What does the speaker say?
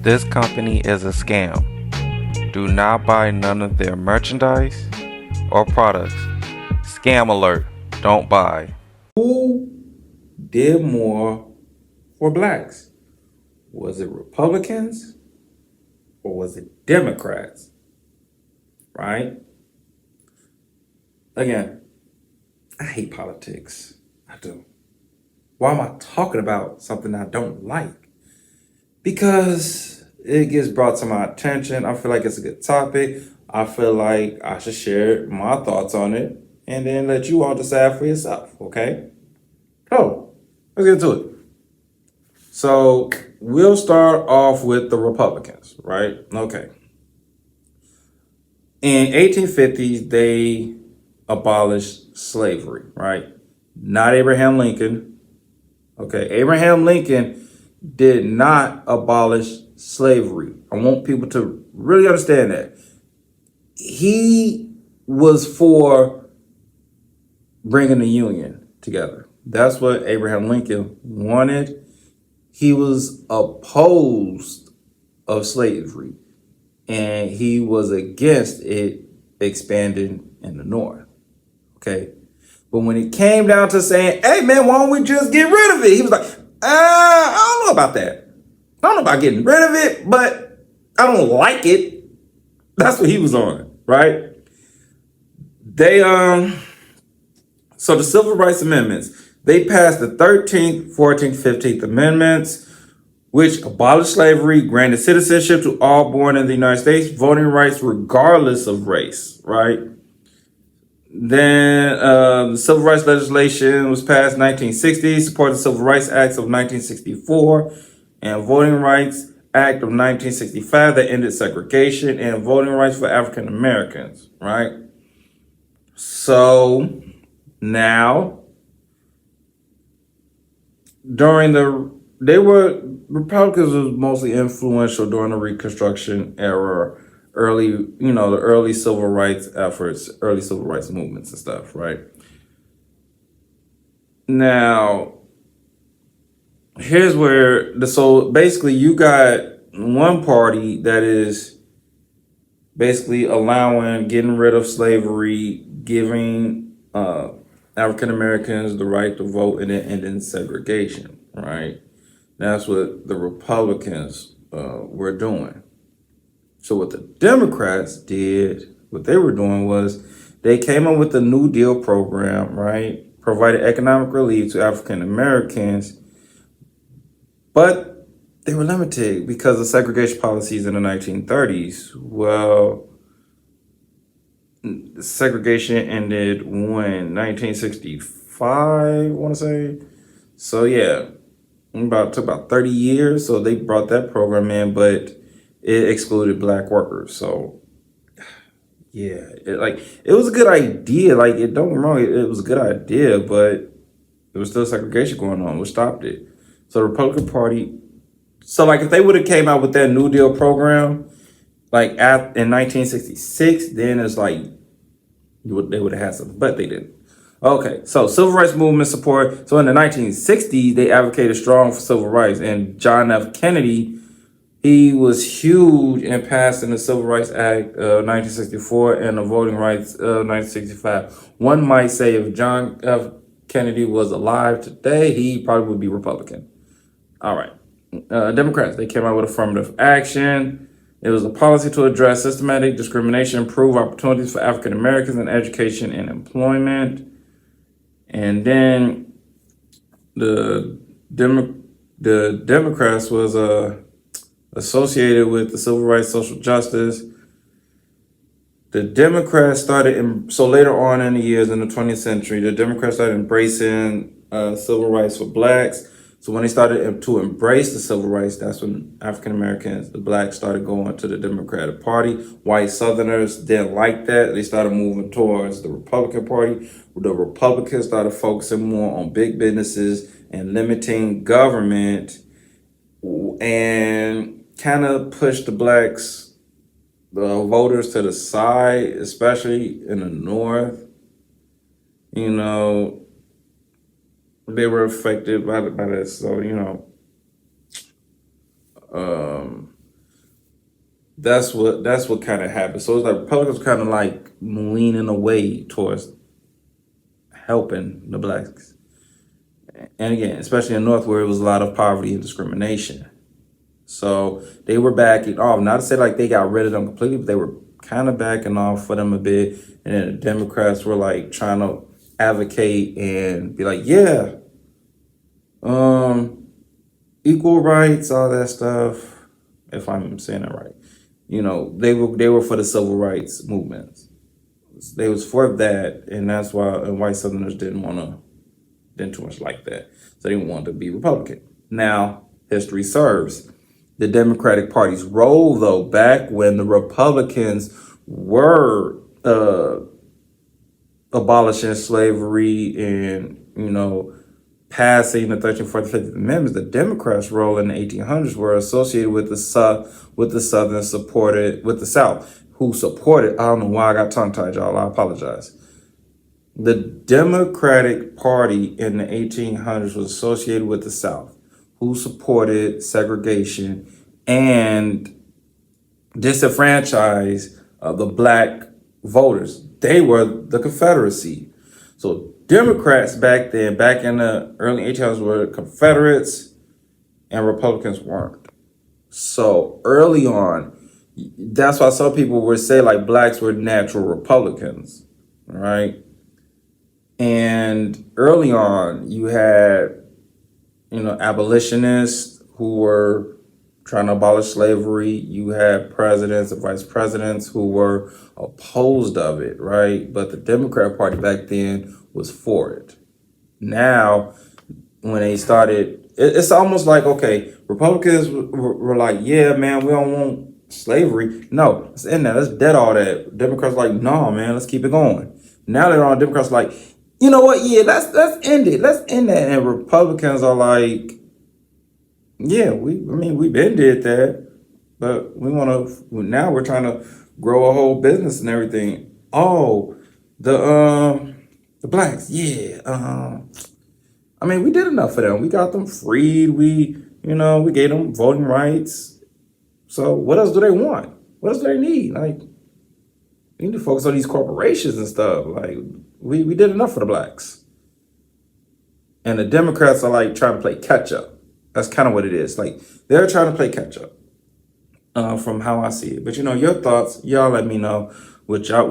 This company is a scam. Do not buy none of their merchandise or products. Scam alert. Don't buy. Who did more for blacks? Was it Republicans or was it Democrats? Right? Again, I hate politics. I do. Why am I talking about something I don't like? Because it gets brought to my attention. I feel like it's a good topic. I feel like I should share my thoughts on it and then let you all decide for yourself, okay? So, let's get into it. So, we'll start off with the Republicans, right? Okay. In 1850s, they abolished slavery, right? Not Abraham Lincoln. Okay, Abraham Lincoln did not abolish slavery. I want people to really understand that. He was for bringing the Union together. That's what Abraham Lincoln wanted. He was opposed of slavery, and he was against it expanding in the North. Okay. But when it came down to saying, hey man, why don't we just get rid of it? He was like, I don't know about that. I don't know about getting rid of it, but I don't like it. That's what he was on, right? They so the Civil Rights Amendments, they passed the 13th, 14th, 15th Amendments, which abolished slavery, granted citizenship to all born in the United States, voting rights regardless of race, right? Then the Civil Rights legislation was passed in 1960, supported the Civil Rights Acts of 1964 and Voting Rights Act of 1965 that ended segregation and voting rights for African Americans, right? So now, Republicans was mostly influential during the Reconstruction era, the early civil rights efforts, early civil rights movements and stuff, right? Now, here's where so basically you got one party that is basically getting rid of slavery, giving African Americans the right to vote, and then ending segregation, right? That's what the Republicans were doing. So what the Democrats did, what they were doing was they came up with the New Deal program, right? Provided economic relief to African Americans, but they were limited because of segregation policies in the 1930s. Well, segregation ended when 1965, I want to say. So yeah, took about 30 years. So they brought that program in, but it excluded black workers. So yeah, it was a good idea. Don't get me wrong, it was a good idea, but there was still segregation going on, which stopped it. So the Republican Party, if they would have came out with that New Deal program, in 1966, then it's they would have had something, but they didn't. Okay, so civil rights movement support. So in the 1960s, they advocated strong for civil rights, and John F. Kennedy, he was huge in passing the Civil Rights Act of 1964 and the Voting Rights of 1965. One might say if John F. Kennedy was alive today, he probably would be Republican. All right. Democrats, they came out with affirmative action. It was a policy to address systematic discrimination, improve opportunities for African Americans in education and employment. And then the Democrats was associated with the civil rights, social justice. The Democrats so later on in the years in the 20th century, the Democrats started embracing civil rights for blacks. So when they started to embrace the civil rights, that's when African Americans, the blacks, started going to the Democratic Party. White Southerners didn't like that. They started moving towards the Republican Party. The Republicans started focusing more on big businesses and limiting government, and kind of pushed the blacks, the voters, to the side, especially in the North. They were affected by this. So, That's what kind of happened. So it's like Republicans kind of like leaning away towards helping the blacks. And again, especially in the North where it was a lot of poverty and discrimination. So they were backing off. Not to say like they got rid of them completely, but they were kind of backing off for them a bit. And then the Democrats were like trying to advocate and be like, yeah, equal rights, all that stuff. If I'm saying it right, they were for the civil rights movements. They was for that, and that's why white Southerners didn't too much like that. So they didn't want to be Republican. Now, history serves. The Democratic Party's role, though, back when the Republicans were abolishing slavery and, passing the 13th, 14th, 15th Amendments, the Democrats' role in the 1800s were associated with the Southern supported, with the South, who supported, I don't know why I got tongue-tied, y'all, I apologize. The Democratic Party in the 1800s was associated with the South, who supported segregation and disenfranchised the black voters. They were the Confederacy. So Democrats back then, back in the early 1800s, were Confederates and Republicans weren't. So early on, that's why some people would say like blacks were natural Republicans, right? And early on, you had, abolitionists who were trying to abolish slavery. You had presidents and vice presidents who were opposed of it, right? But the Democrat Party back then was for it. Now, when they started, it's almost like, okay, Republicans were like, yeah, man, we don't want slavery. No, let's end that. Let's dead all that. Democrats are like, no, man, let's keep it going. Now they're on. Democrats are like, you know what? Yeah, let's end it. Let's end that. And Republicans are like, yeah, we been did that, but now we're trying to grow a whole business and everything. Oh, the blacks, yeah. We did enough for them. We got them freed. We gave them voting rights. So what else do they want? What else do they need? Like, we need to focus on these corporations and stuff. Like, we did enough for the blacks. And the Democrats are like trying to play catch up. That's kind of what it is. Like, they're trying to play catch up from how I see it. But your thoughts, y'all let me know what y'all